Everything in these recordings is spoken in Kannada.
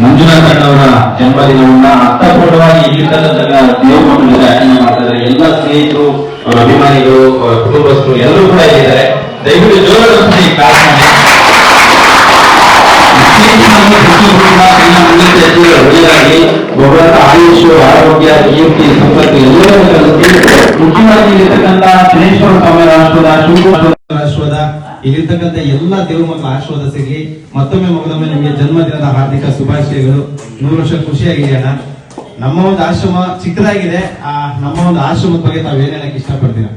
ಮಂಜುನಾಥ್ ಅಣ್ಣವರ ಜನ್ಮದಿನವನ್ನ ಅರ್ಥಪೂರ್ಣವಾಗಿ ಇಲ್ಲಿರ್ತಕ್ಕಂಥ ದೇವ್ರ ಮಕ್ಕಳು ಆಚರಣೆ ಮಾಡ್ತಾರೆ. ಎಲ್ಲ ಸ್ನೇಹಿತರು, ಅವರ ಅಭಿಮಾನಿಗಳು, ಅವರ ಕುಟುಂಬಸ್ಥರು ಎಲ್ಲರೂ ಕೂಡ ಇದ್ದಾರೆ. ದಯವಿಟ್ಟು ಜೋರಾದ ಕಾಲ್ ಮಾಡಿ. ಒಳ್ಳೆಯದಾಗಿ ಭಗವಂತ ಆಯುಷ್, ಆರೋಗ್ಯ, ಕೀರ್ತಿ, ಸಂಪತ್ತು ಎಲ್ಲರೂ ಕಲಿಸಿ ಮುಖ್ಯವಾಗಿ ಇಲ್ಲಿರ್ತಕ್ಕಂಥ ದಿನೇಶ್ವರ ಸ್ವಾಮಿ ಆಶೀರ್ವಾದ ಇಲ್ಲಿರ್ತಕ್ಕಂಥ ಎಲ್ಲ ದೇವ್ರ ಮಕ್ಕಳ ಆಶೀರ್ವಾದ ಸಿಗಲಿ. ಮತ್ತೊಮ್ಮೆ ಮಗದೊಮ್ಮೆ ನಿಮಗೆ ಜನ್ಮದಿನದ ಹಾರ್ದಿಕ ಶುಭಾಶಯಗಳು. 100 ವರ್ಷ ಖುಷಿಯಾಗಿದೆಯಣ್ಣ. ನಮ್ಮ ಒಂದು ಆಶ್ರಮ ಚಿಕ್ಕದಾಗಿದೆ. ನಮ್ಮ ಒಂದು ಆಶ್ರಮದ ಬಗ್ಗೆ ತಾವೇನ್ ಹೇಳಕ್ ಇಷ್ಟಪಡ್ತೀರಾ?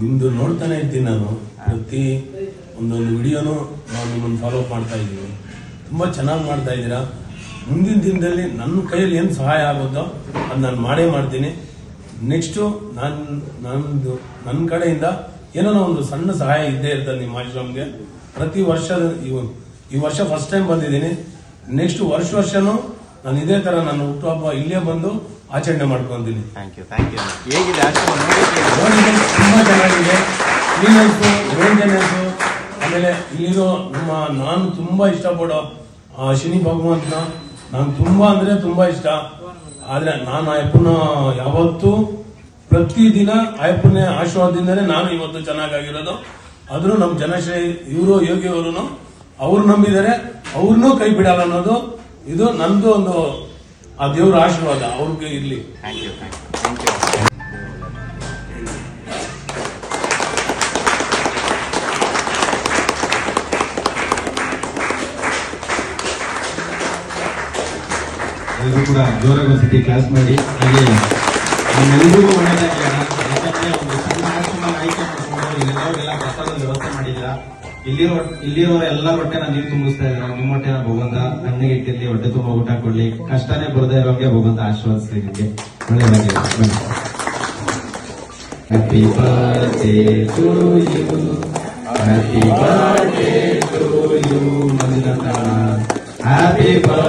ನಿಮ್ದು ನೋಡ್ತಾನೆ ಇರ್ತೀನಿ ನಾನು. ಪ್ರತಿ ಒಂದೊಂದು ವಿಡಿಯೋನು ನಾವು ನಿಮ್ಮನ್ನು ಫಾಲೋ ಅಪ್ ಮಾಡ್ತಾ ಇದ್ದೀವಿ. ತುಂಬಾ ಚೆನ್ನಾಗಿ ಮಾಡ್ತಾ ಇದ್ದೀರಾ. ಮುಂದಿನ ದಿನದಲ್ಲಿ ನನ್ನ ಕೈಯಲ್ಲಿ ಏನು ಸಹಾಯ ಆಗೋದೋ ಅದು ನಾನು ಮಾಡೇ ಮಾಡ್ತೀನಿ. ನೆಕ್ಸ್ಟು ನನ್ನ ಕಡೆಯಿಂದ ಏನೋ ಒಂದು ಸಣ್ಣ ಸಹಾಯ ಇದ್ದೇ ಇರ್ತದೆ ನಿಮ್ಮ ಆಶ್ರಮ್ಗೆ. ಪ್ರತಿ ವರ್ಷ ಈ ವರ್ಷ ಫಸ್ಟ್ ಟೈಮ್ ಬಂದಿದ್ದೀನಿ. ನೆಕ್ಸ್ಟ್ ವರ್ಷನೂ ನಾನು ಇದೇ ತರ ನನ್ನ ಹುಟ್ಟುಹಬ್ಬ ಇಲ್ಲೇ ಬಂದು ಆಚರಣೆ ಮಾಡ್ಕೊಂತೀನಿ. ಹೇಗಿದೆ ಆಶ್ರಮ? ತುಂಬಾ ಚೆನ್ನಾಗಿದೆ. ಕ್ಲೀನೆಸ್ಸು, ಮೇಂಟೆನೆನ್ಸು, ಆಮೇಲೆ ಇಲ್ಲಿರೋ ನಾನು ತುಂಬಾ ಇಷ್ಟಪಡೋ ಶನಿ ಭಗವಂತನ ನಾನು ತುಂಬಾ ಅಂದ್ರೆ ತುಂಬಾ ಇಷ್ಟ. ಆದ್ರೆ ನಾನು ಅಯ್ಯಪ್ಪನ ಯಾವತ್ತೂ ಪ್ರತಿದಿನ ಅಯ್ಯಪ್ಪನ ಆಶೀರ್ವಾದದಿಂದನೇ ನಾನು ಇವತ್ತು ಚೆನ್ನಾಗಿರೋದು. ಆದ್ರೂ ನಮ್ಮ ಜನಶ್ರೀ ಇವರು ಯೋಗಿ ಅವರು ಅವ್ರು ನಂಬಿದರೆ ಅವ್ರನ್ನೂ ಕೈ ಬಿಡಲ್ಲ ಅನ್ನೋದು ಇದು ನಂದು ಒಂದು ಆ ದೇವ್ರ ಆಶೀರ್ವಾದ ಅವ್ರಿಗೆ ಇರ್ಲಿ. ಎಲ್ಲರೂ ಕೂಡ ಜೋರಾಗಿ ಒಂದ್ಸತಿ ಕ್ಲಾಸ್ ಮಾಡಿ. ಹಾಗೆ ನಿಮ್ಮೆಲ್ಲರಿಗೂ ಒಳ್ಳೆಯದಾಗಿಲ್ಲ. ಯಾಕಂದ್ರೆ ಒಂದು ಸಣ್ಣ ಆಶ್ರಮ ಆಯ್ಕೆ ಮಾಡ್ಕೊಂಡು ಇಲ್ಲೆಲ್ಲರಿಗೆಲ್ಲ ಪ್ರಸಾದದ ವ್ಯವಸ್ಥೆ ಮಾಡಿದ್ದೀರಾ. ಇಲ್ಲಿರೋರ ಎಲ್ಲ ಹೊಟ್ಟೆನ ನೀರು ತುಂಬಿಸ್ತಾ ಇದ್ದಾರೆ. ನಿಮ್ಮ ಹೊಟ್ಟೆನ ಭಗವಂತ ಕಣ್ಣಿಗೆ ಇಟ್ಟಿರ್ಲಿ, ಹೊಟ್ಟೆ ತುಂಬ ಊಟ ಕೊಡ್ಲಿ, ಕಷ್ಟನೇ ಬರದೇ ಇರೋಂಗೆ ಭಗವಂತ ಆಶೀರ್ವಾದಿಸ್ತಾ ಇದಕ್ಕೆ ಒಳ್ಳೆಯದಾಗಿಲ್ಲ. Happy birthday to you, happy birthday to you Manjunatha, happy birthday